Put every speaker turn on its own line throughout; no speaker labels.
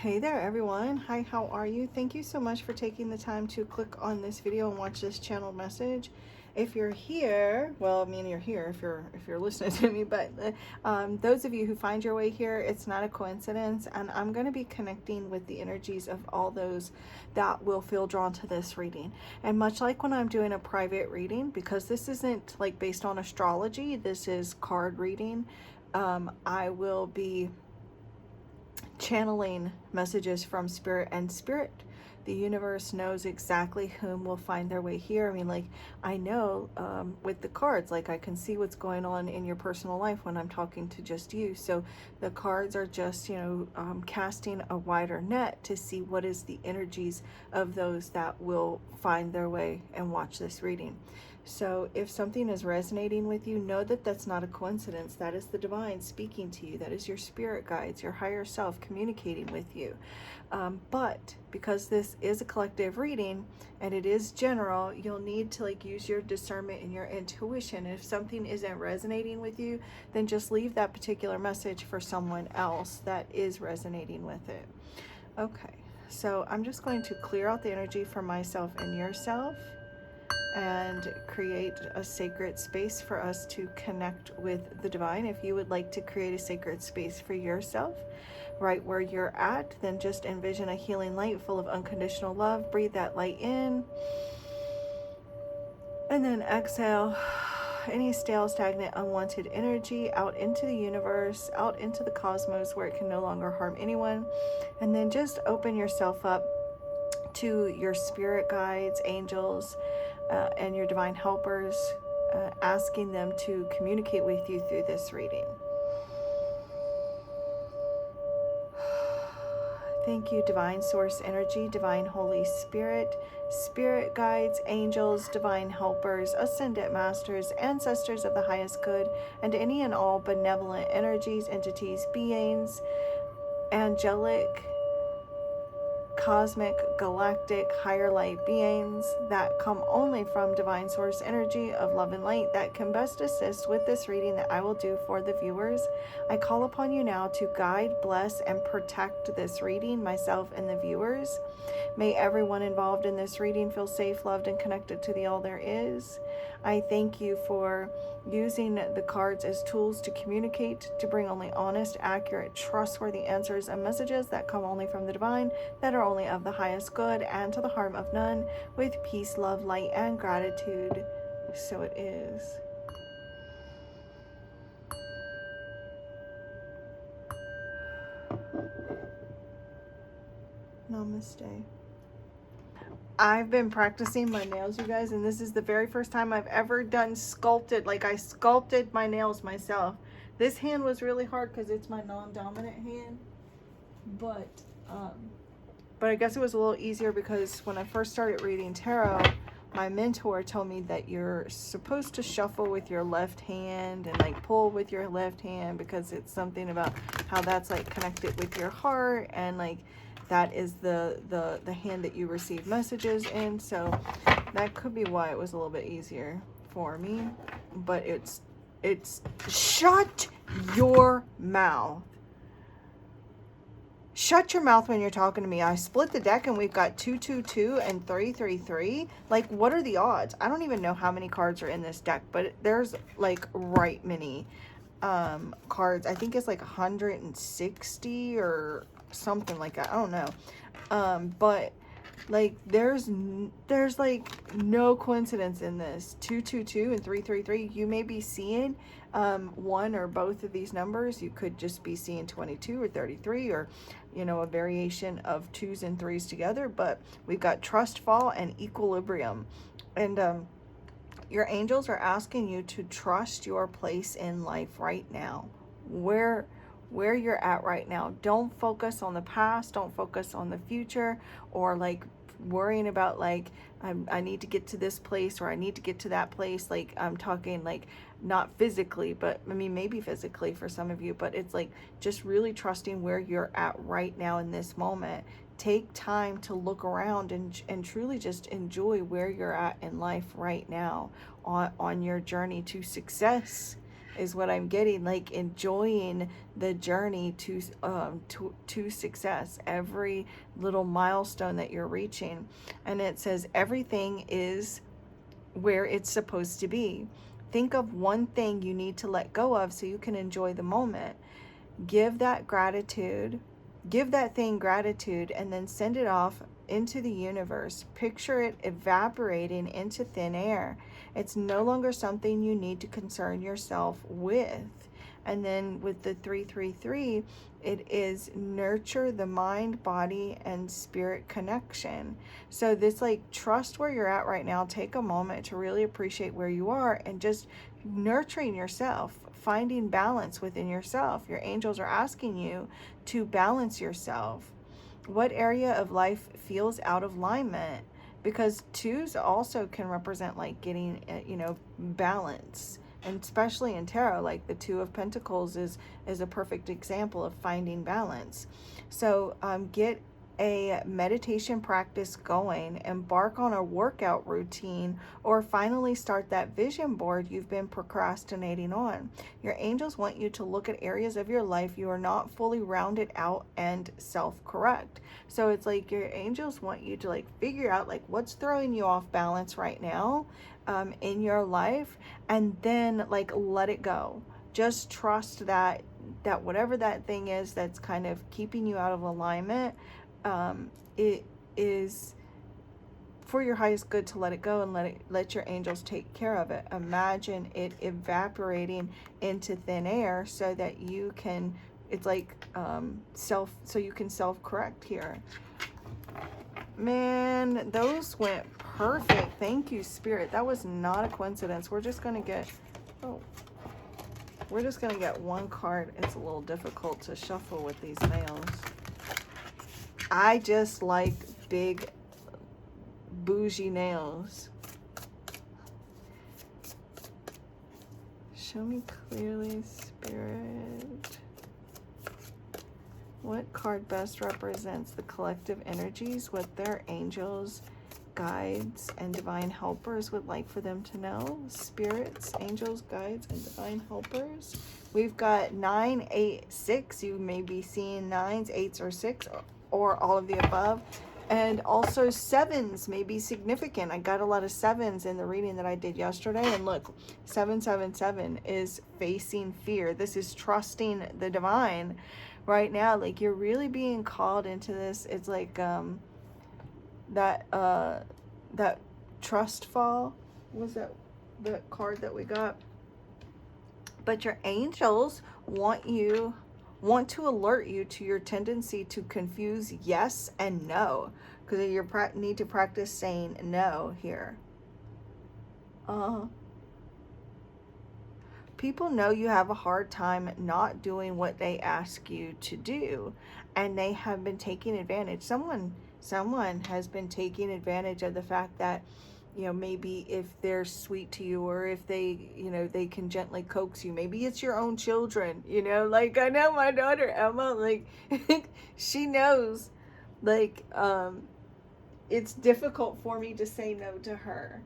Hey there everyone. Hi, how are you? Thank you so much for taking the time to click on this video and watch this channel message. If you're here, well, I mean, you're here if you're listening to me, but those of you who find your way here, it's not a coincidence, and I'm going to be connecting with the energies of all those that will feel drawn to this reading. And much like when I'm doing a private reading, because this isn't like based on astrology, this is card reading, I will be channeling messages from spirit, and spirit, the universe knows exactly whom will find their way here. I mean, like, I know with the cards, like, I can see what's going on in your personal life when I'm talking to just you. So the cards are just, casting a wider net to see what is the energies of those that will find their way and watch this reading. So if something is resonating with you, know that that's not a coincidence. That is the divine speaking to you. That is your spirit guides, your higher self communicating with you. But because this is a collective reading and it is general, you'll need to use your discernment and your intuition. And if something isn't resonating with you, then just leave that particular message for someone else that is resonating with it. Okay, so I'm just going to clear out the energy for myself and yourself, and create a sacred space for us to connect with the divine. If you would like to create a sacred space for yourself right where you're at, then just envision a healing light full of unconditional love. Breathe that light in, and then exhale any stale, stagnant, unwanted energy out into the universe, out into the cosmos where it can no longer harm anyone. And then just open yourself up to your spirit guides, angels, and your divine helpers, asking them to communicate with you through this reading. Thank you, divine source energy, divine Holy Spirit, spirit guides, angels, divine helpers, ascended masters, ancestors of the highest good, and any and all benevolent energies, entities, beings, angelic, cosmic, galactic, higher light beings that come only from divine source energy of love and light that can best assist with this reading that I will do for the viewers. I call upon you now to guide, bless, and protect this reading, myself and the viewers. May everyone involved in this reading feel safe, loved, and connected to the all there is. I thank you for using the cards as tools to communicate, to bring only honest, accurate, trustworthy answers and messages that come only from the divine, that are only of the highest good and to the harm of none, with peace, love, light, and gratitude. So it is. Namaste. I've been practicing my nails, you guys, and this is the very first time I've ever done sculpted. Like, I sculpted my nails myself. This hand was really hard because it's my non-dominant hand, but I guess it was a little easier because when I first started reading tarot, my mentor told me that you're supposed to shuffle with your left hand and pull with your left hand, because it's something about how that's connected with your heart, and that is the hand that you receive messages in. So that could be why it was a little bit easier for me. But it's shut your mouth. Shut your mouth when you're talking to me. I split the deck and we've got 222 and 333. What are the odds? I don't even know how many cards are in this deck, but there's right many cards. I think it's 160 or something like that. I don't know. But there's no coincidence in this. 222 and 333. You may be seeing one or both of these numbers. You could just be seeing 22 or 33, or a variation of 2s and 3s together. But we've got trust fall and equilibrium, and your angels are asking you to trust your place in life right now, where you're at right now. Don't focus on the past, don't focus on the future, or worrying about I need to get to this place, or I need to get to that place. I'm talking not physically, but I mean maybe physically for some of you, but it's just really trusting where you're at right now in this moment. Take time to look around and truly just enjoy where you're at in life right now on your journey to success. is what I'm getting. Like enjoying the journey to success, every little milestone that you're reaching. And it says everything is where it's supposed to be. Think of one thing you need to let go of so you can enjoy the moment. Give that gratitude, give that thing gratitude, and then send it off into the universe. Picture it evaporating into thin air. It's no longer something you need to concern yourself with. And then with the 333, it is nurture the mind, body, and spirit connection. So this, like, trust where you're at right now. Take a moment to really appreciate where you are and just nurturing yourself, finding balance within yourself. Your angels are asking you to balance yourself. What area of life feels out of alignment? Because twos also can represent like getting, balance. And especially in tarot, like the Two of Pentacles is a perfect example of finding balance. So get a meditation practice going, embark on a workout routine, or finally start that vision board you've been procrastinating on. Your angels want you to look at areas of your life you are not fully rounded out and self-correct. So it's like your angels want you to like figure out like what's throwing you off balance right now in your life, and then like let it go. Just trust that whatever that thing is that's kind of keeping you out of alignment, it is for your highest good to let it go and let your angels take care of it. Imagine it evaporating into thin air so that you can, it's like so you can self-correct here. Man, those went perfect. Thank you, Spirit. That was not a coincidence. We're just gonna get one card. It's a little difficult to shuffle with these nails. I just like big bougie nails. Show me clearly, Spirit. What card best represents the collective energies, what their angels, guides, and divine helpers would like for them to know? Spirits, angels, guides, and divine helpers. We've got 9, 8, 6. You may be seeing 9s, 8s, or 6, or all of the above. And also 7s may be significant. I got a lot of 7s in the reading that I did yesterday. And look, 777 is facing fear. This is trusting the divine right now. Like you're really being called into this. It's like that trust fall. Was that the card that we got? But your angels want to alert you to your tendency to confuse yes and no, because you need to practice saying no here. People know you have a hard time not doing what they ask you to do, and they have been taking advantage. Someone has been taking advantage of the fact that, maybe if they're sweet to you, or if they, they can gently coax you. Maybe it's your own children, like I know my daughter Emma, like she knows, like, it's difficult for me to say no to her.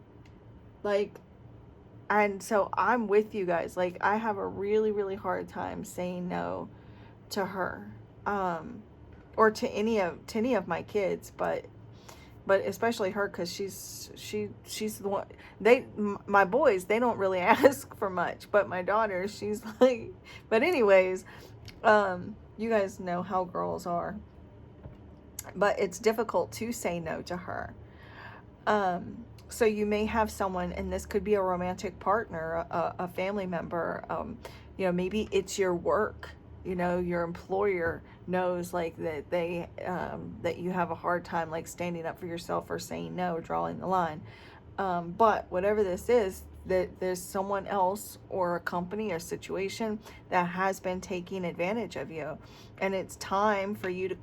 Like, and so I'm with you guys. Like I have a really, really hard time saying no to her, or to any of my kids, but especially her, because she's the one. My boys, they don't really ask for much, but my daughter, she's like. But anyways, you guys know how girls are. But it's difficult to say no to her. So you may have someone, and this could be a romantic partner, a family member. Maybe it's your work. Your employer knows like that that you have a hard time like standing up for yourself or saying no, or drawing the line. But whatever this is, that there's someone else or a company or situation that has been taking advantage of you, and it's time for you to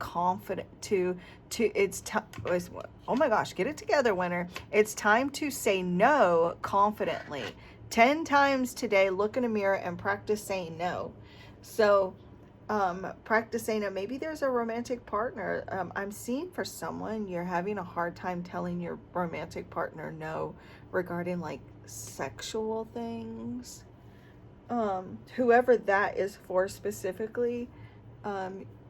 oh my gosh, get it together, winner. It's time to say no confidently. 10 times today, look in a mirror and practice saying no. So practice saying no. Maybe there's a romantic partner. I'm seeing for someone, you're having a hard time telling your romantic partner no regarding like sexual things. whoever that is for specifically,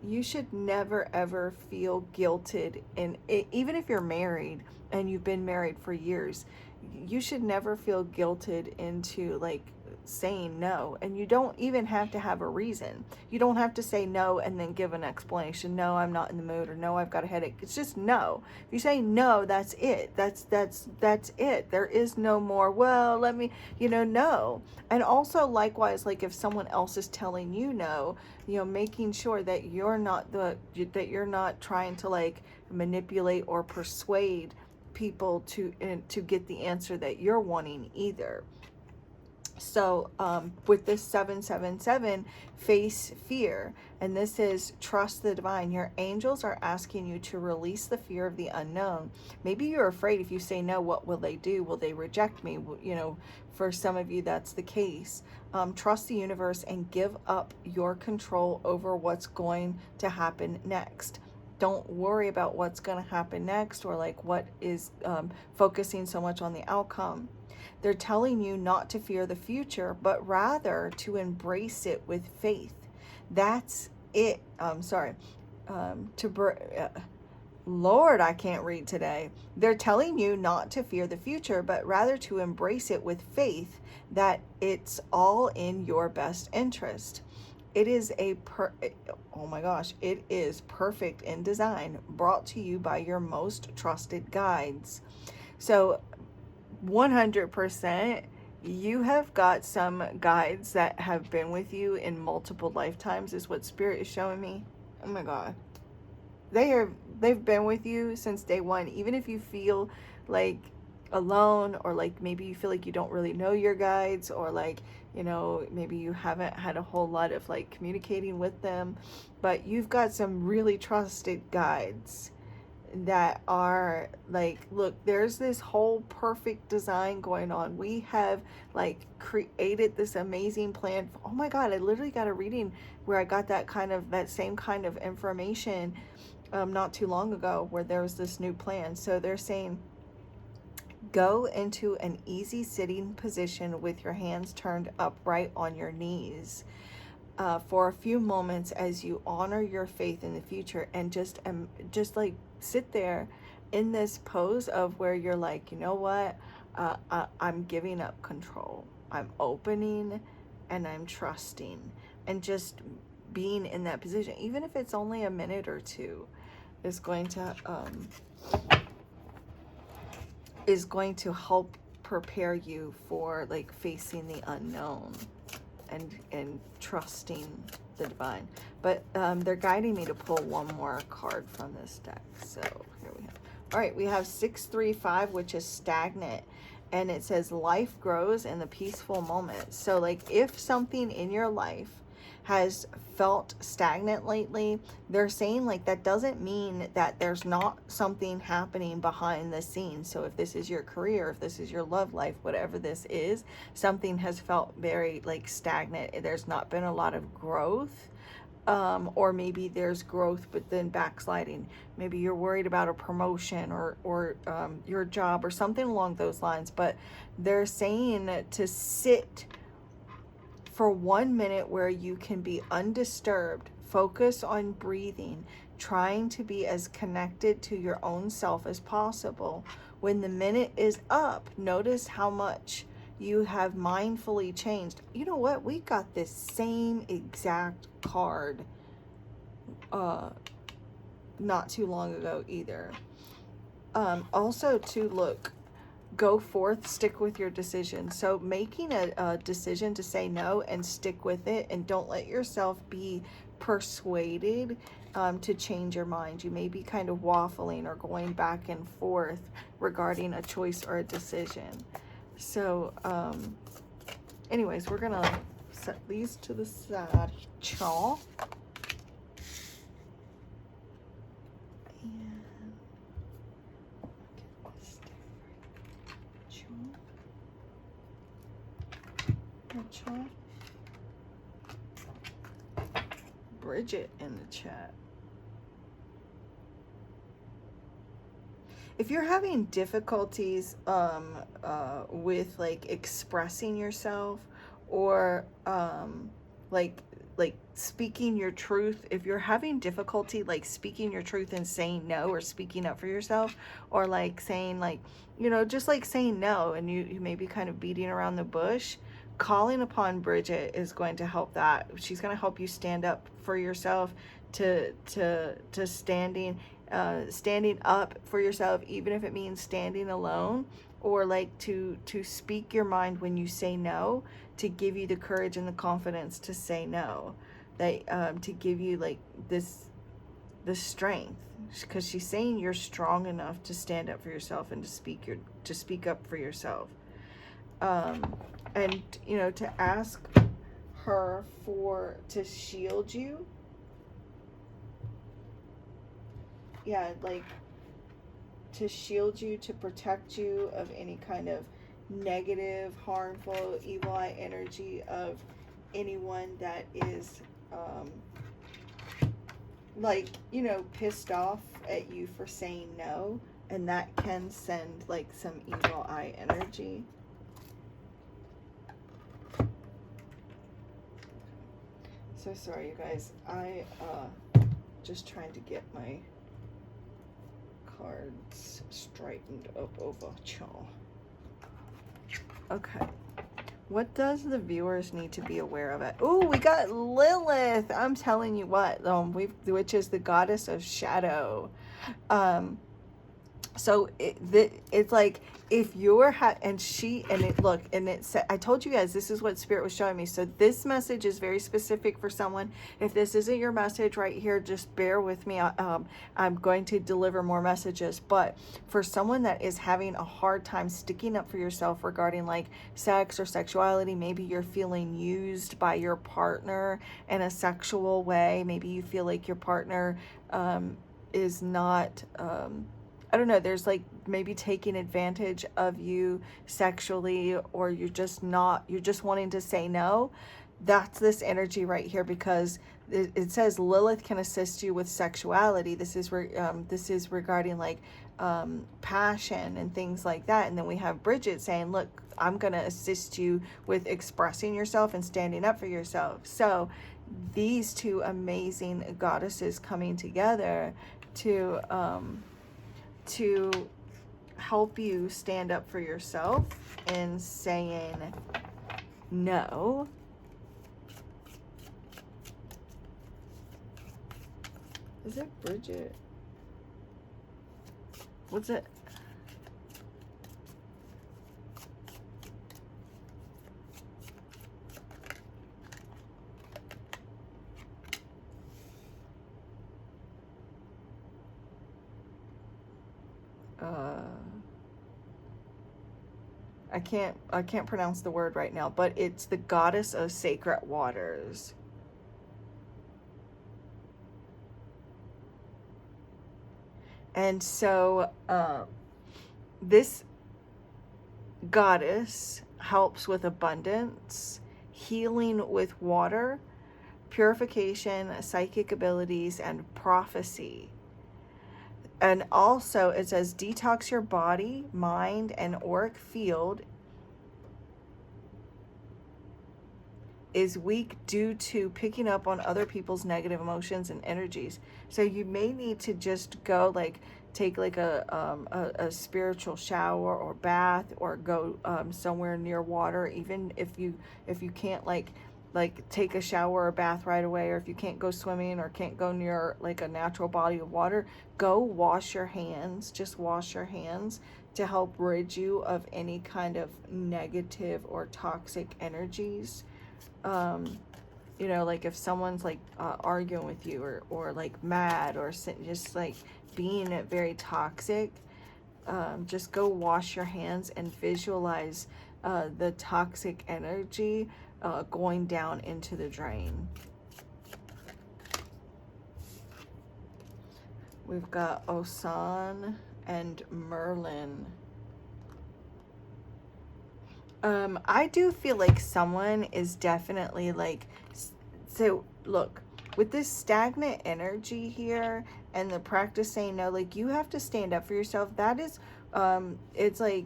you should never ever feel guilted. And even if you're married and you've been married for years, you should never feel guilted into like saying no. And you don't even have to have a reason. You don't have to say no and then give an explanation. No, I'm not in the mood, or no, I've got a headache. It's just no. If you say no, that's it. That's it. There is no more, well, let me, no. And also likewise, like if someone else is telling you no, making sure that that you're not trying to like manipulate or persuade people to get the answer that you're wanting either. So with this 777, face fear. And this is trust the divine. Your angels are asking you to release the fear of the unknown. Maybe you're afraid if you say no, what will they do? Will they reject me? For some of you, that's the case. Trust the universe and give up your control over what's going to happen next. Don't worry about what's going to happen next, or like what is focusing so much on the outcome. They're telling you not to fear the future, but rather to embrace it with faith. That's it. Lord, I can't read today. They're telling you not to fear the future, but rather to embrace it with faith that it's all in your best interest. It is oh my gosh, it is perfect in design, brought to you by your most trusted guides. So 100%, you have got some guides that have been with you in multiple lifetimes, is what Spirit is showing me. Oh my God. They've been with you since day one. Even if you feel like alone, or like maybe you feel like you don't really know your guides, or like, maybe you haven't had a whole lot of like communicating with them, but you've got some really trusted guides that are like, look, there's this whole perfect design going on. We have like created this amazing plan. Oh my God, I literally got a reading where I got that same kind of information not too long ago, where there was this new plan. So they're saying, go into an easy sitting position with your hands turned upright on your knees for a few moments as you honor your faith in the future, and just like sit there in this pose of where you're like, you know what, I'm giving up control, I'm opening, and I'm trusting, and just being in that position, even if it's only a minute or two, is going to help prepare you for like facing the unknown and trusting the divine. But they're guiding me to pull one more card from this deck. So here we have. All right, we have 635, which is stagnant. And it says life grows in the peaceful moment. So like if something in your life has felt stagnant lately, they're saying like that doesn't mean that there's not something happening behind the scenes. So if this is your career, if this is your love life, whatever this is, something has felt very like stagnant. There's not been a lot of growth. Or maybe there's growth but then backsliding. Maybe you're worried about a promotion or your job or something along those lines. But they're saying to sit for 1 minute where you can be undisturbed, focus on breathing, trying to be as connected to your own self as possible. When the minute is up, notice how much you have mindfully changed. You know what? We got this same exact card not too long ago either. Also to look, go forth, stick with your decision. So making a decision to say no and stick with it, and don't let yourself be persuaded to change your mind. You may be kind of waffling or going back and forth regarding a choice or a decision. So anyways, we're gonna set these to the side. Chaw. Bridget in the chat. If you're having difficulties with like expressing yourself, or like speaking your truth. If you're having difficulty like speaking your truth and saying no, or speaking up for yourself, or like saying like, you know, just like saying no, and you may be kind of beating around the bush, calling upon Bridget is going to help that. She's going to help you stand up for yourself, to standing up for yourself, even if it means standing alone, or like to speak your mind when you say no, to give you the courage and the confidence to say no, that to give you like this strength, because she's saying you're strong enough to stand up for yourself and to speak up for yourself, and you know, to ask her to shield you. Yeah, like to shield you, to protect you of any kind of negative, harmful, evil eye energy of anyone that is like, you know, pissed off at you for saying no, and that can send like some evil eye energy. So sorry, you guys. I just trying to get my cards straightened up over y'all. Okay. What does the viewers need to be aware of it? Oh, we got Lilith. I'm telling you what, which is the goddess of shadow. So it's like, if you're I told you guys, this is what Spirit was showing me. So this message is very specific for someone. If this isn't your message right here, just bear with me. I'm going to deliver more messages. But for someone that is having a hard time sticking up for yourself regarding like sex or sexuality, maybe you're feeling used by your partner in a sexual way. Maybe you feel like your partner is not... I don't know, there's like maybe taking advantage of you sexually, or you're just wanting to say no. That's this energy right here, because it says Lilith can assist you with sexuality. This is regarding like passion and things like that. And then we have Bridget saying, look, I'm going to assist you with expressing yourself and standing up for yourself. So these two amazing goddesses coming together to help you stand up for yourself and saying no. Is it Bridget? What's it? I can't pronounce the word right now, but it's the goddess of sacred waters. And so this goddess helps with abundance, healing with water, purification, psychic abilities, and prophecy. And also it says detox your body, mind, and auric field is weak due to picking up on other people's negative emotions and energies. So you may need to just go like take like a spiritual shower or bath, or go somewhere near water, even if you can't like take a shower or bath right away, or if you can't go swimming or can't go near like a natural body of water, go wash your hands. Just wash your hands to help rid you of any kind of negative or toxic energies. You know, like if someone's like arguing with you, or like mad, or just like being very toxic, just go wash your hands and visualize the toxic energy going down into the drain. We've got Osan and Merlin. I do feel like someone is definitely like, so look, with this stagnant energy here and the practice saying no, like you have to stand up for yourself. That is, it's like,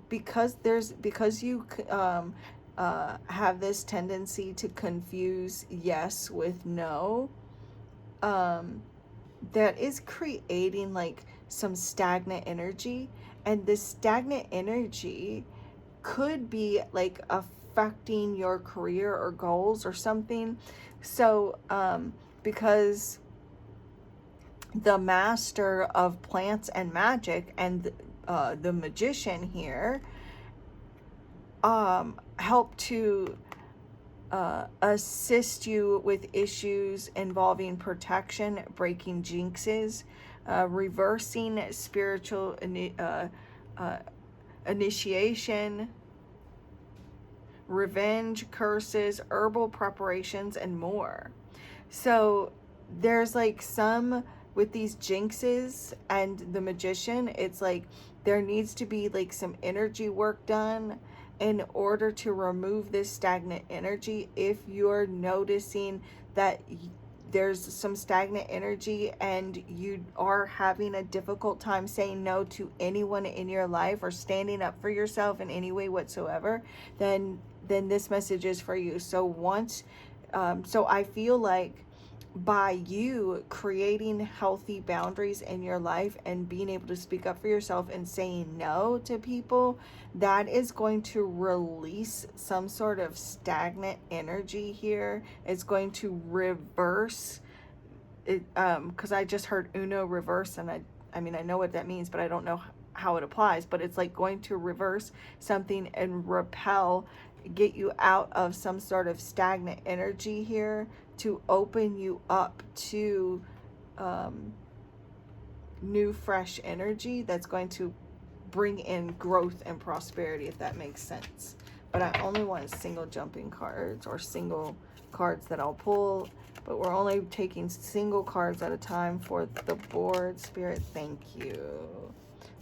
because you have this tendency to confuse yes with no, um, that is creating like some stagnant energy. And this stagnant energy could be like affecting your career or goals or something. So, because the master of plants and magic and the magician here help to assist you with issues involving protection, breaking jinxes, reversing spiritual initiation, revenge, curses, herbal preparations, and more. So there's like some with these jinxes and the magician, it's like there needs to be like some energy work done in order to remove this stagnant energy. If you're noticing that there's some stagnant energy and you are having a difficult time saying no to anyone in your life or standing up for yourself in any way whatsoever, then this message is for you. So so I feel like by you creating healthy boundaries in your life and being able to speak up for yourself and saying no to people, that is going to release some sort of stagnant energy here. It's going to reverse it, because I just heard Uno reverse, and I mean, I know what that means, but I don't know how it applies. But it's like going to reverse something and repel, get you out of some sort of stagnant energy here, to open you up to new fresh energy that's going to bring in growth and prosperity, if that makes sense. But I only want single jumping cards or single cards that I'll pull, but we're only taking single cards at a time for the board. Spirit, thank you.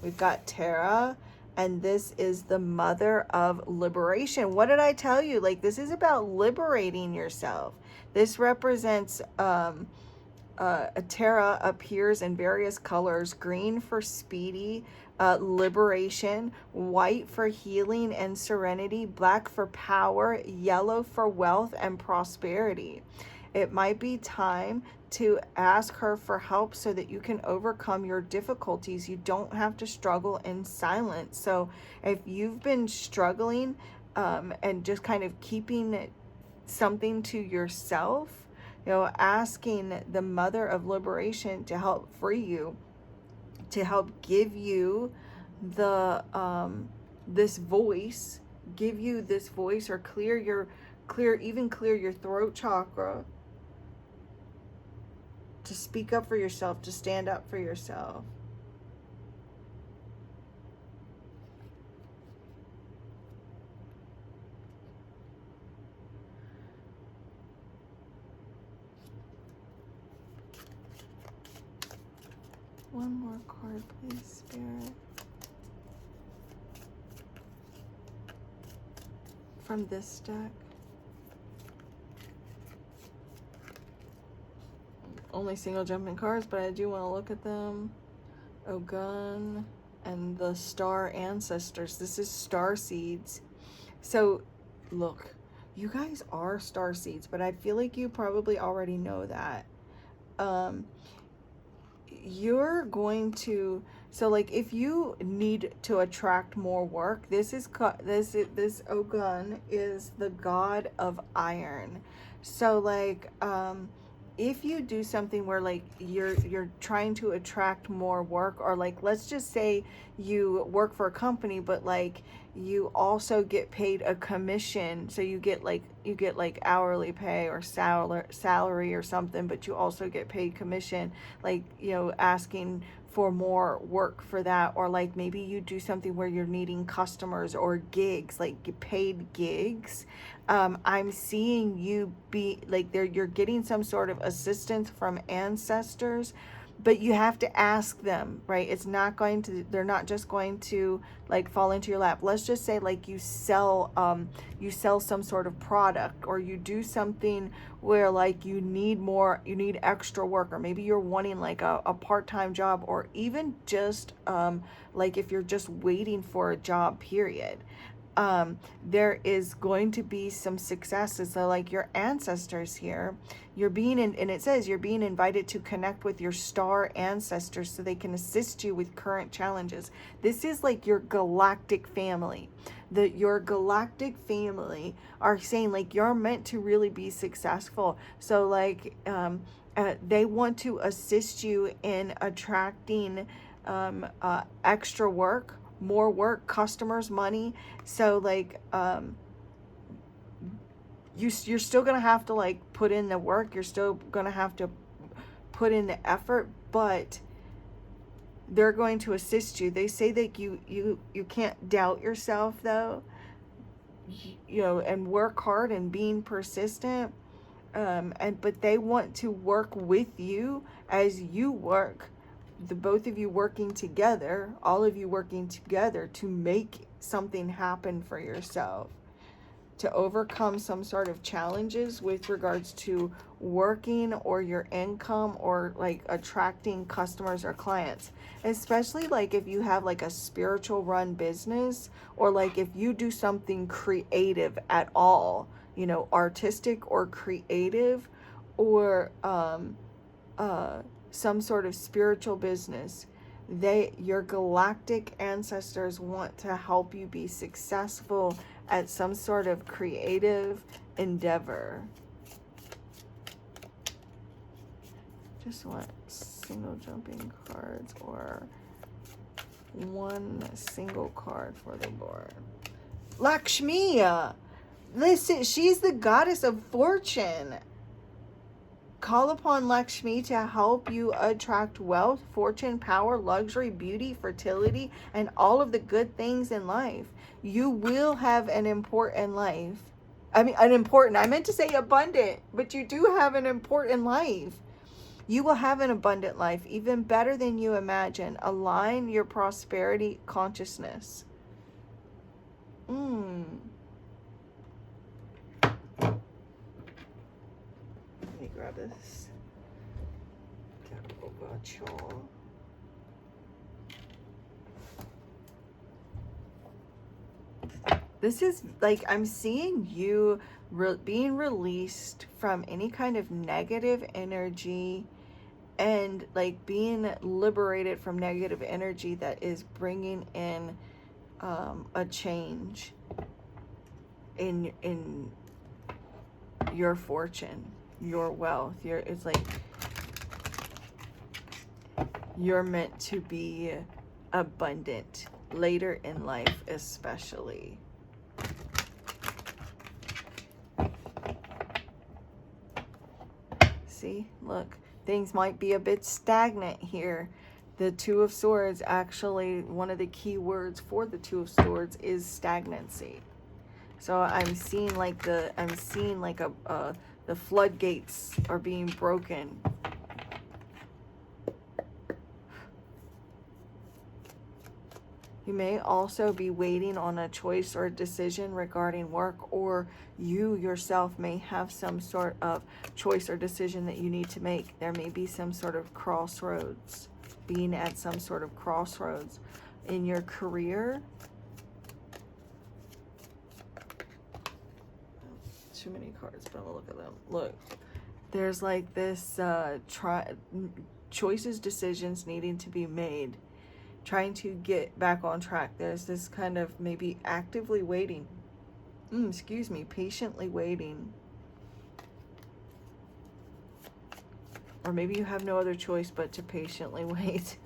We've got Tara, and this is the mother of liberation. What did I tell you? Like, this is about liberating yourself. This represents Tara appears in various colors: green for speedy liberation, white for healing and serenity, black for power, yellow for wealth and prosperity. It might be time to ask her for help so that you can overcome your difficulties. You don't have to struggle in silence. So if you've been struggling and just kind of keeping something to yourself, asking the mother of liberation to help free you, to help give you the this voice, or clear your throat chakra, to speak up for yourself, to stand up for yourself. One more card, please, Spirit. From this deck. Only single jumping cards, but I do want to look at them. Ogun and the Star Ancestors. This is star seeds. So, look, you guys are star seeds, but I feel like you probably already know that. You're going to, so like if you need to attract more work, this Ogun is the god of iron. So like if you do something where like you're trying to attract more work, or like let's just say you work for a company but like you also get paid a commission, so you get like hourly pay or salary or something, but you also get paid commission, like asking for more work for that. Or like maybe you do something where you're needing customers or gigs, like paid gigs. I'm seeing you be like you're getting some sort of assistance from ancestors, but you have to ask them, right? They're not just going to like fall into your lap. Let's just say like you sell some sort of product, or you do something where like you need extra work, or maybe you're wanting like a part-time job, or even just like if you're just waiting for a job, period. there is going to be some successes. So like your ancestors here, you're being in, and it says you're being invited to connect with your star ancestors so they can assist you with current challenges. This is like your galactic family. Your galactic family are saying like you're meant to really be successful. So like they want to assist you in attracting extra work, more work, customers, money. So like you're still gonna have to like put in the work, you're still gonna have to put in the effort, but they're going to assist you. They say that you can't doubt yourself though, you know, and work hard and being persistent. But they want to work with you as you work, the both of you working together, all of you working together to make something happen for yourself, to overcome some sort of challenges with regards to working or your income or like attracting customers or clients. Especially like if you have like a spiritual run business, or like if you do something creative at all, you know, artistic or creative, or some sort of spiritual business. Your galactic ancestors want to help you be successful at some sort of creative endeavor. Just want single jumping cards or one single card for the board. Lakshmi, listen, she's the goddess of fortune. Call upon Lakshmi to help you attract wealth, fortune, power, luxury, beauty, fertility, and all of the good things in life. You will have an important life. I meant to say abundant, but you do have an important life. You will have an abundant life, even better than you imagine. Align your prosperity consciousness. Let me grab this. This is like, I'm seeing you being released from any kind of negative energy, and like being liberated from negative energy that is bringing in a change in your fortune, your wealth. It's like you're meant to be abundant later in life, especially. See, look, things might be a bit stagnant here. The Two of Swords, actually, one of the key words for the Two of Swords is stagnancy. So I'm seeing like the floodgates are being broken. You may also be waiting on a choice or a decision regarding work, or you yourself may have some sort of choice or decision that you need to make. There may be some sort of crossroads, being at some sort of crossroads in your career. Too many cards, but I'm gonna look at them. Look, there's like this choices, decisions needing to be made, trying to get back on track. There's this kind of maybe actively waiting, patiently waiting. Or maybe you have no other choice but to patiently wait.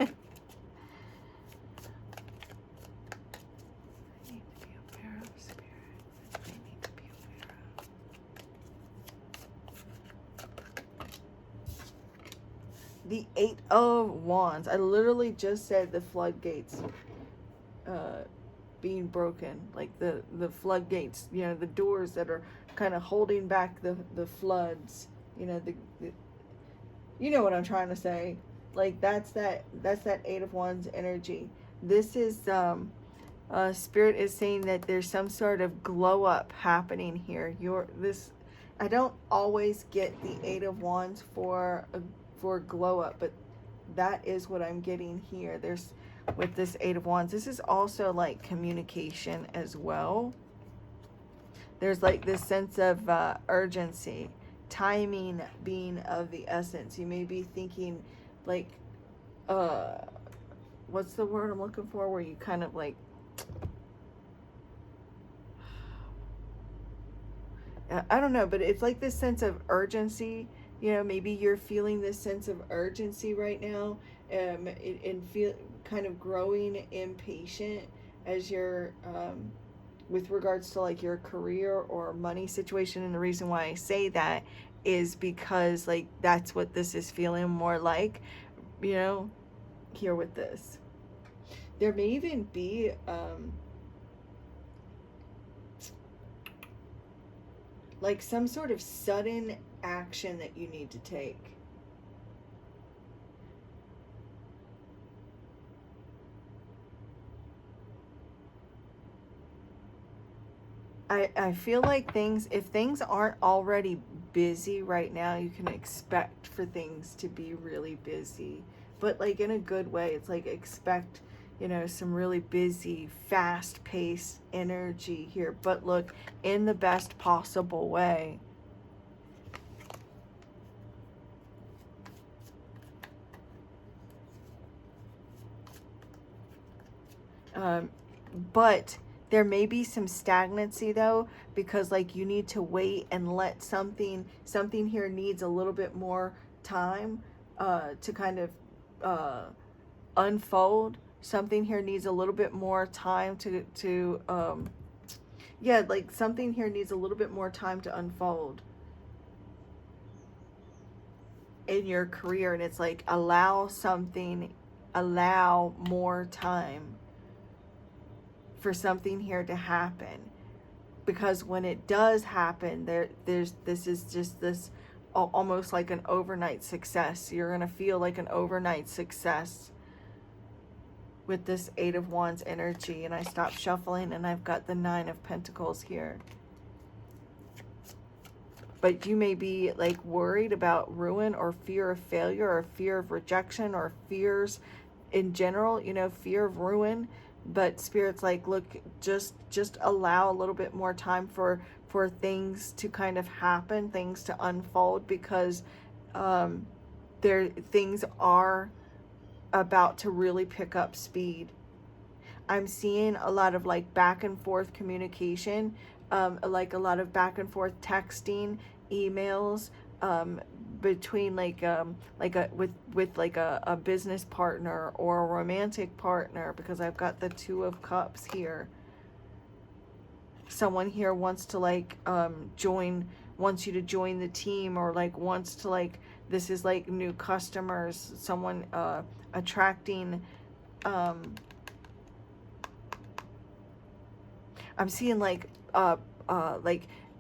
The Eight of Wands. I literally just said the floodgates being broken. Like the floodgates, you know, the doors that are kind of holding back the floods. You know, you know what I'm trying to say. Like that's that Eight of Wands energy. This is Spirit is saying that there's some sort of glow up happening here. I don't always get the Eight of Wands for glow up, but that is what I'm getting here. There's, with this Eight of Wands, this is also like communication as well. There's like this sense of urgency, timing being of the essence. You may be thinking like, what's the word I'm looking for, where you kind of like, I don't know, but it's like this sense of urgency. You know, maybe you're feeling this sense of urgency right now, and feel kind of growing impatient as you're, with regards to like your career or money situation. And the reason why I say that is because like that's what this is feeling more like, you know, here with this. There may even be, like some sort of sudden action that you need to take. I feel like things, if things aren't already busy right now, you can expect for things to be really busy, but like in a good way. It's like expect, you know, some really busy, fast-paced energy here, but look, in the best possible way. But there may be some stagnancy though, because like you need to wait and let something here needs a little bit more time to kind of unfold. Something here needs a little bit more time to yeah, like something here needs a little bit more time to unfold in your career. And it's like, allow more time for something here to happen, because when it does happen, this is just this almost like an overnight success. You're gonna feel like an overnight success with this Eight of Wands energy. And I stopped shuffling and I've got the Nine of Pentacles here. But you may be like worried about ruin or fear of failure or fear of rejection or fears in general, you know, fear of ruin. But Spirit's like, look, just allow a little bit more time for things to kind of happen, things to unfold, because things are about to really pick up speed. I'm seeing a lot of like back and forth communication, like a lot of back and forth texting, emails, between like with like a business partner or a romantic partner, because I've got the Two of Cups here. Someone here wants to like wants you to join the team, or like wants to like, this is like new customers, someone attracting, I'm seeing like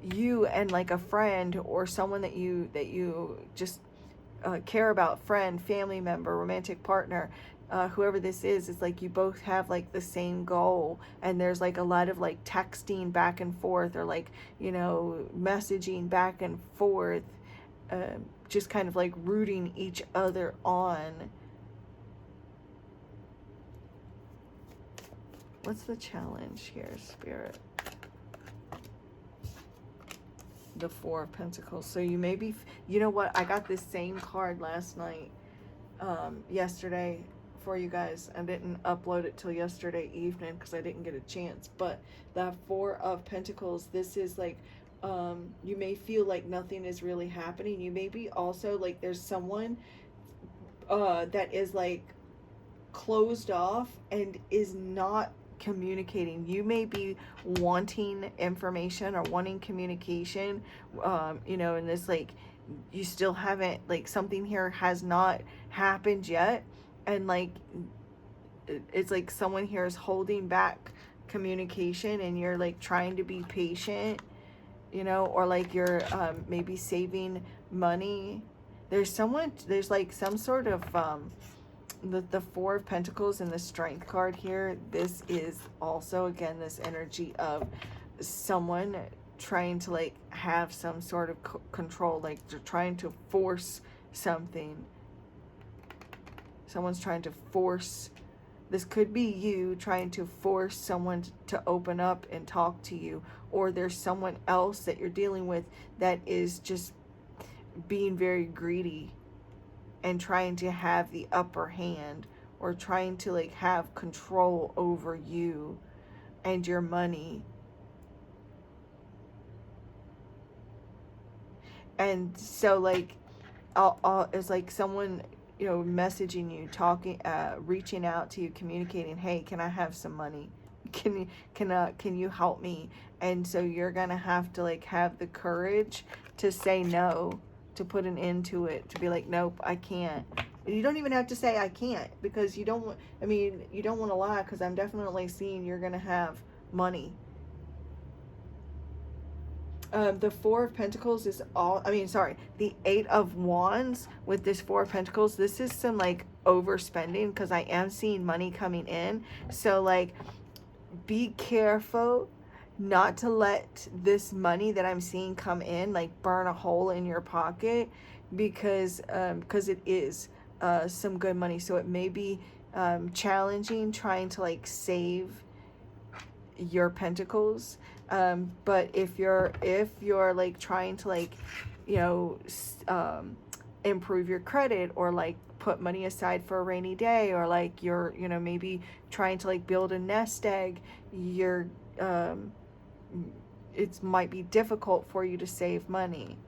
you and like a friend or someone that you just care about, friend, family member, romantic partner, whoever this is, it's like you both have like the same goal, and there's like a lot of like texting back and forth, or like, you know, messaging back and forth, just kind of like rooting each other on. What's the challenge here, Spirit? The Four of Pentacles. So you may be, you know what, I got this same card last night, yesterday for you guys. I didn't upload it till yesterday evening because I didn't get a chance. But the Four of Pentacles, this is like, you may feel like nothing is really happening. You may be also like, there's someone that is like closed off and is not communicating. You may be wanting information or wanting communication, you know, and this like, you still haven't, like something here has not happened yet, and like it's like someone here is holding back communication, and you're like trying to be patient, you know, or like you're maybe saving money. There's like some sort of the Four of Pentacles and the Strength card here. This is also, again, this energy of someone trying to like have some sort of control, like they're trying to force something. someone's trying to force, this could be you trying to force someone to open up and talk to you, or there's someone else that you're dealing with that is just being very greedy and trying to have the upper hand, or trying to like have control over you and your money. And so like it's like someone, you know, messaging you, talking, reaching out to you, communicating, hey, can I have some money? Can you help me? And so you're gonna have to like have the courage to say no, to put an end to it, to be like, nope, I can't. You don't even have to say I can't, because you don't want, I mean, you don't want to lie, because I'm definitely seeing you're gonna have money. The Four of Pentacles is all, I mean, sorry, the Eight of Wands with this Four of Pentacles, this is some like overspending, because I am seeing money coming in. So like, be careful not to let this money that I'm seeing come in like burn a hole in your pocket, because it is some good money. So it may be challenging trying to like save your pentacles, but if you're like trying to like, you know, improve your credit, or like put money aside for a rainy day, or like you're, you know, maybe trying to like build a nest egg, you're it might be difficult for you to save money,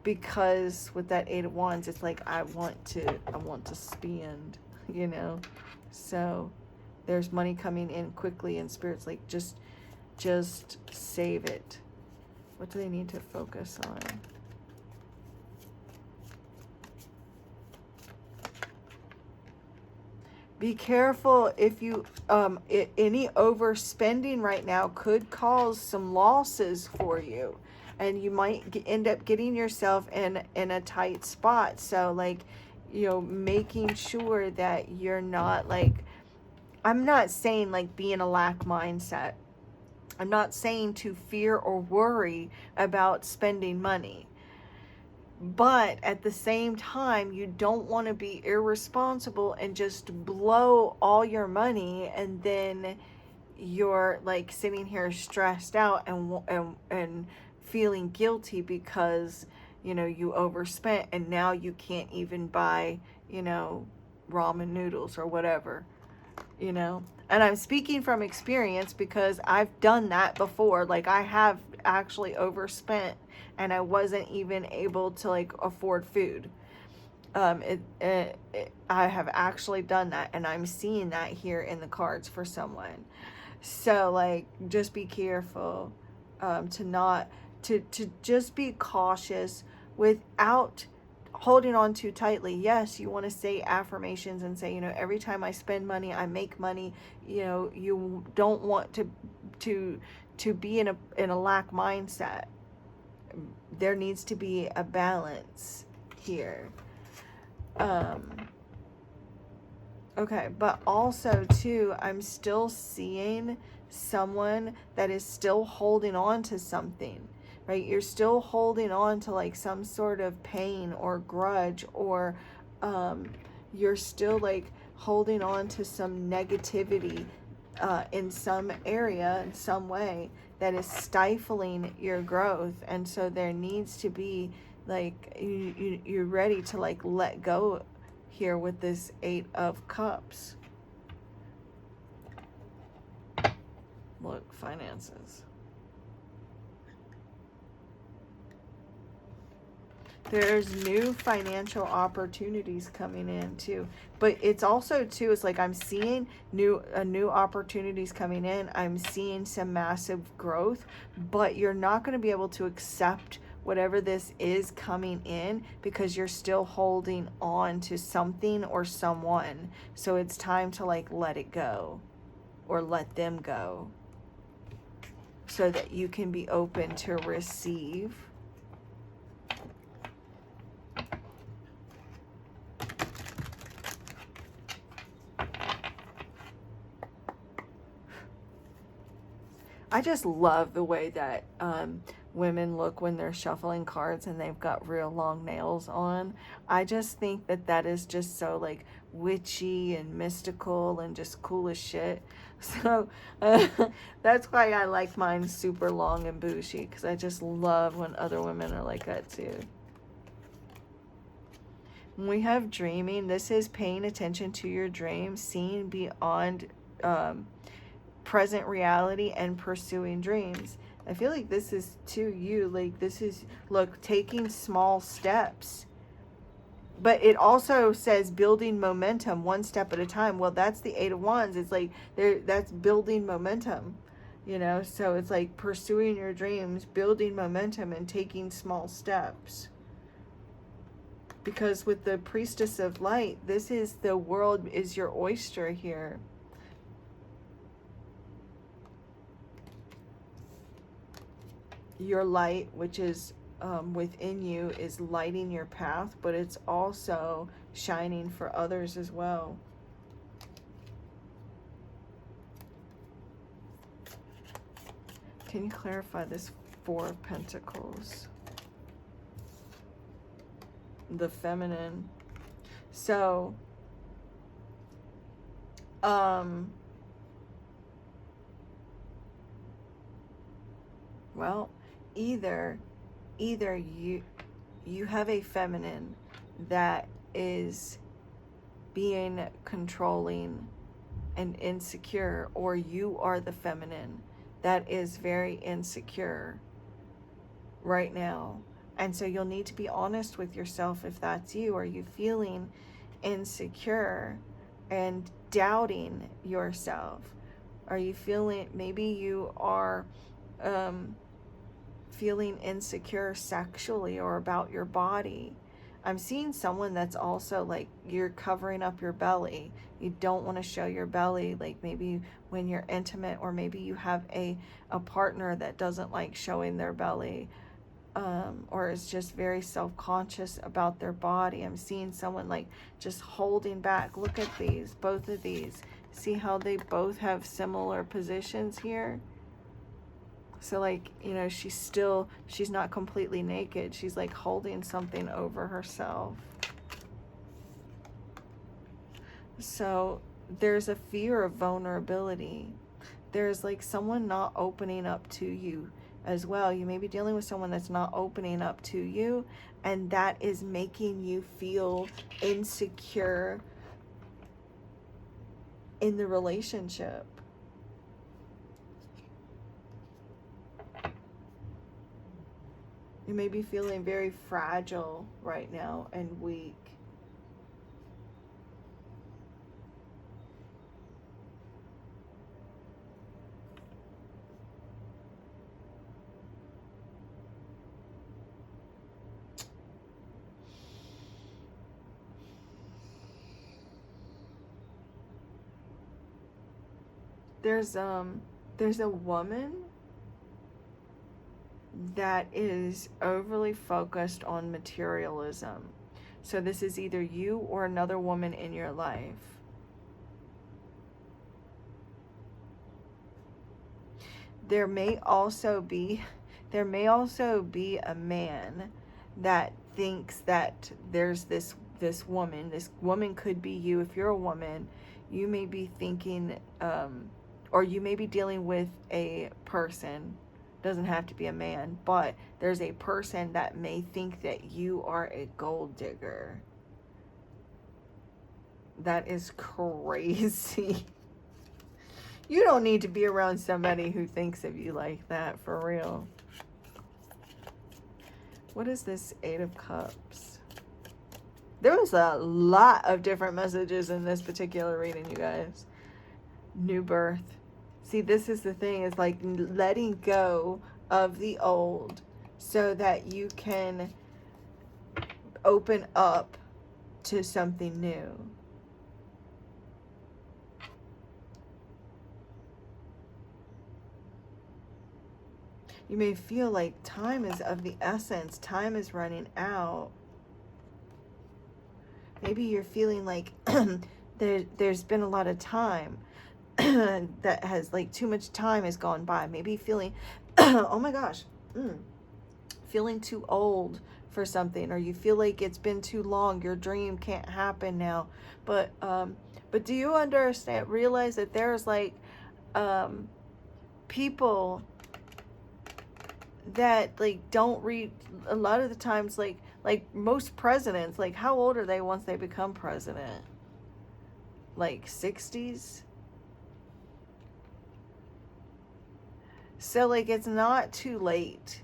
because with that Eight of Wands, it's like I want to spend, you know. So there's money coming in quickly, and Spirit's like, just save it. What do they need to focus on? Be careful if you, any overspending right now could cause some losses for you. And you might end up getting yourself in a tight spot. So like, you know, making sure that you're not like, I'm not saying like be in a lack mindset. I'm not saying to fear or worry about spending money. But at the same time, you don't want to be irresponsible and just blow all your money, and then you're like sitting here stressed out and feeling guilty because, you know, you overspent, and now you can't even buy, you know, ramen noodles or whatever, you know. And I'm speaking from experience, because I've done that before. Like, I have actually overspent, and I wasn't even able to like afford food. I have actually done that, and I'm seeing that here in the cards for someone. So like, just be careful, to just be cautious without holding on too tightly. Yes, you want to say affirmations and say, you know, every time I spend money, I make money. You know, you don't want to be in a lack mindset. There needs to be a balance here. Okay, but also too, I'm still seeing someone that is still holding on to something, right? You're still holding on to like some sort of pain or grudge, or you're still like holding on to some negativity in some area, in some way, that is stifling your growth. And so there needs to be like, you're ready to like let go here with this Eight of Cups. Look, finances. There's new financial opportunities coming in too. But it's also too, it's like I'm seeing new opportunities coming in. I'm seeing some massive growth, but you're not going to be able to accept whatever this is coming in, because you're still holding on to something or someone. So it's time to like let it go, or let them go, so that you can be open to receive. I just love the way that women look when they're shuffling cards and they've got real long nails on. I just think that that is just so like witchy and mystical and just cool as shit. So that's why I like mine super long and bushy, because I just love when other women are like that too. When we have dreaming, this is paying attention to your dreams, seeing beyond present reality, and pursuing dreams. I feel like this is to you, like this is, look, taking small steps. But it also says building momentum one step at a time. Well, that's the Eight of Wands. It's like that's building momentum, you know? So it's like pursuing your dreams, building momentum, and taking small steps. Because with the Priestess of Light, this is the world is your oyster here. Your light, which is within you, is lighting your path, but it's also shining for others as well. Can you clarify this Four of Pentacles? The feminine. So, well, either you have a feminine that is being controlling and insecure, or you are the feminine that is very insecure right now. And so you'll need to be honest with yourself if that's you. Are you feeling insecure and doubting yourself? Are you feeling, maybe you are feeling insecure sexually or about your body. I'm seeing someone that's also like, you're covering up your belly. You don't want to show your belly, like maybe when you're intimate, or maybe you have a partner that doesn't like showing their belly, or is just very self-conscious about their body. I'm seeing someone like just holding back. Look at these, both of these. See how they both have similar positions here? So like, you know, she's not completely naked. She's like holding something over herself. So there's a fear of vulnerability. There's like someone not opening up to you as well. You may be dealing with someone that's not opening up to you, and that is making you feel insecure in the relationship. You may be feeling very fragile right now and weak. There's a woman that is overly focused on materialism. So this is either you or another woman in your life. There may also be a man that thinks that there's this woman. This woman could be you. If you're a woman, you may be thinking, or you may be dealing with a person. Doesn't have to be a man, but there's a person that may think that you are a gold digger. That is crazy. You don't need to be around somebody who thinks of you like that, for real. What is this Eight of Cups? There was a lot of different messages in this particular reading, you guys. New birth. See, this is the thing, is like letting go of the old so that you can open up to something new. You may feel like time is of the essence. Time is running out. Maybe you're feeling like there's been a lot of time that has, like, too much time has gone by. Maybe feeling, oh my gosh, feeling too old for something, or you feel like it's been too long, your dream can't happen now. But do you understand, realize that there's like people that like don't read a lot of the times, like most presidents, like how old are they once they become president? Like 60s. So like it's not too late.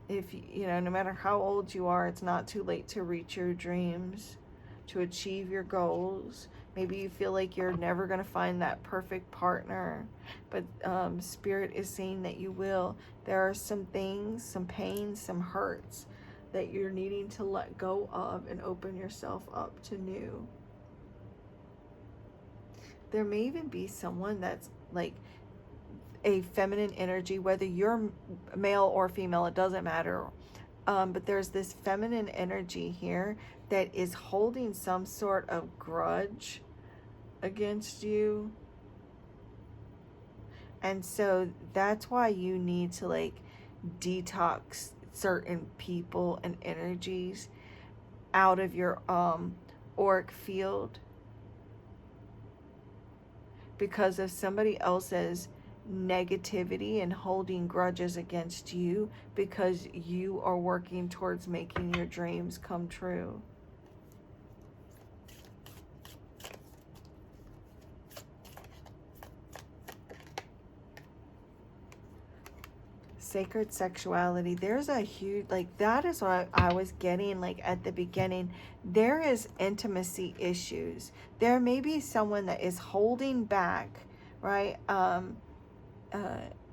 If you know, no matter how old you are, it's not too late to reach your dreams, to achieve your goals. Maybe you feel like you're never going to find that perfect partner, but Spirit is saying that you will. There are some things, some pains, some hurts that you're needing to let go of and open yourself up to new. There may even be someone that's like a feminine energy, whether you're male or female, it doesn't matter. But there's this feminine energy here that is holding some sort of grudge against you. And so that's why you need to like detox certain people and energies out of your auric field, because of somebody else's negativity and holding grudges against you, because you are working towards making your dreams come true. Sacred sexuality, there's a huge, like that is what I was getting like at the beginning. There is intimacy issues. There may be someone that is holding back, right?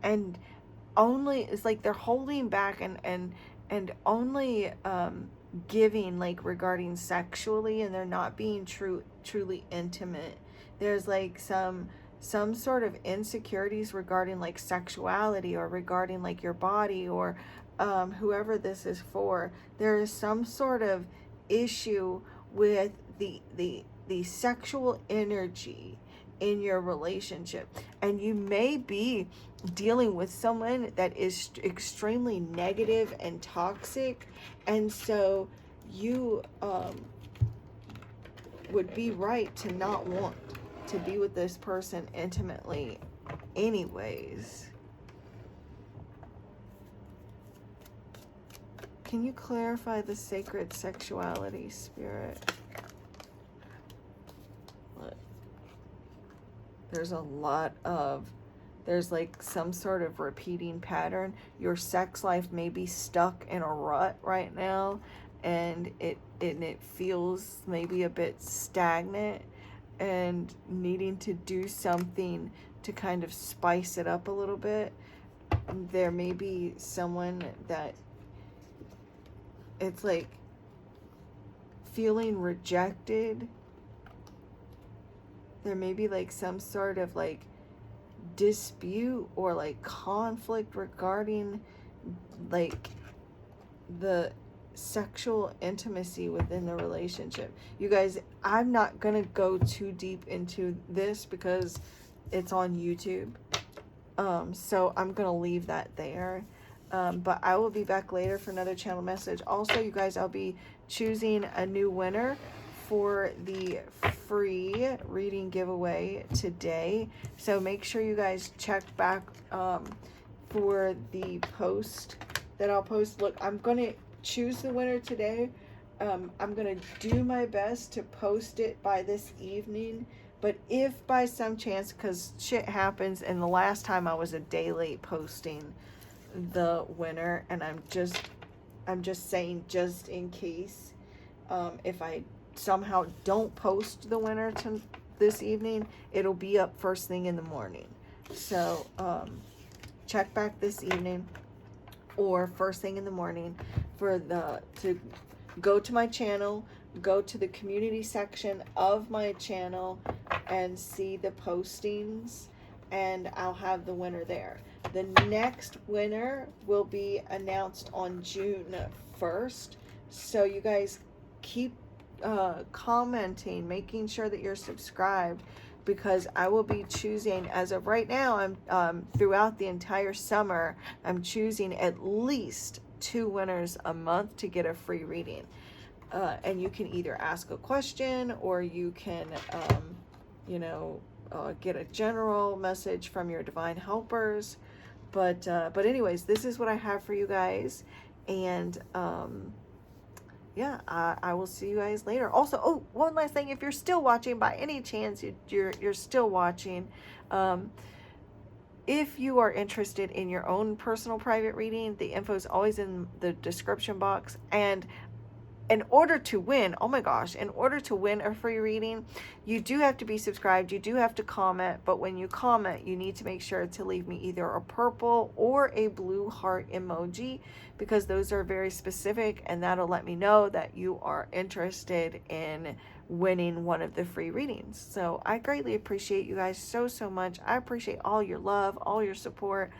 And only, it's like they're holding back and only giving like regarding sexually, and they're not being truly intimate. There's like some sort of insecurities regarding like sexuality, or regarding like your body, or whoever this is for. There is some sort of issue with the sexual energy in your relationship, and you may be dealing with someone that is extremely negative and toxic, and so you would be right to not want to be with this person intimately anyways. Can you clarify the sacred sexuality, Spirit? There's a lot of, there's like some sort of repeating pattern. Your sex life may be stuck in a rut right now, and it feels maybe a bit stagnant, and needing to do something to kind of spice it up a little bit. There may be someone that it's like feeling rejected. There may be like some sort of like dispute or like conflict regarding like the sexual intimacy within the relationship. You guys, I'm not gonna go too deep into this because it's on YouTube, so I'm gonna leave that there. But I will be back later for another channel message. Also, you guys, I'll be choosing a new winner for the free reading giveaway today, so make sure you guys check back for the post that I'll post. Look, I'm gonna choose the winner today. I'm gonna do my best to post it by this evening, but if by some chance, because shit happens, and the last time I was a day late posting the winner, and I'm just saying, just in case, if I somehow don't post the winner to this evening, it'll be up first thing in the morning. So check back this evening or first thing in the morning to go to my channel, go to the community section of my channel and see the postings, and I'll have the winner there. The next winner will be announced on June 1st. So you guys keep commenting, making sure that you're subscribed, because I will be choosing, as of right now, I'm throughout the entire summer, I'm choosing at least 2 winners a month to get a free reading. And you can either ask a question, or you can, get a general message from your divine helpers. But anyways, this is what I have for you guys. And yeah, I will see you guys later. Also, oh, one last thing. If you're still watching, by any chance you're still watching, if you are interested in your own personal private reading, the info is always in the description box. And in order to win, oh my gosh, in order to win a free reading, you do have to be subscribed. You do have to comment. But when you comment, you need to make sure to leave me either a purple or a blue heart emoji, because those are very specific, and that'll let me know that you are interested in winning one of the free readings. So I greatly appreciate you guys so, so much. I appreciate all your love, all your support.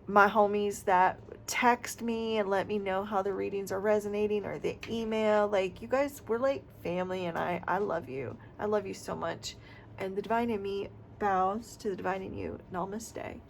My homies that text me and let me know how the readings are resonating, or the email, like, you guys, we're like family, and I love you. I love you so much. And the divine in me bows to the divine in you. Namaste.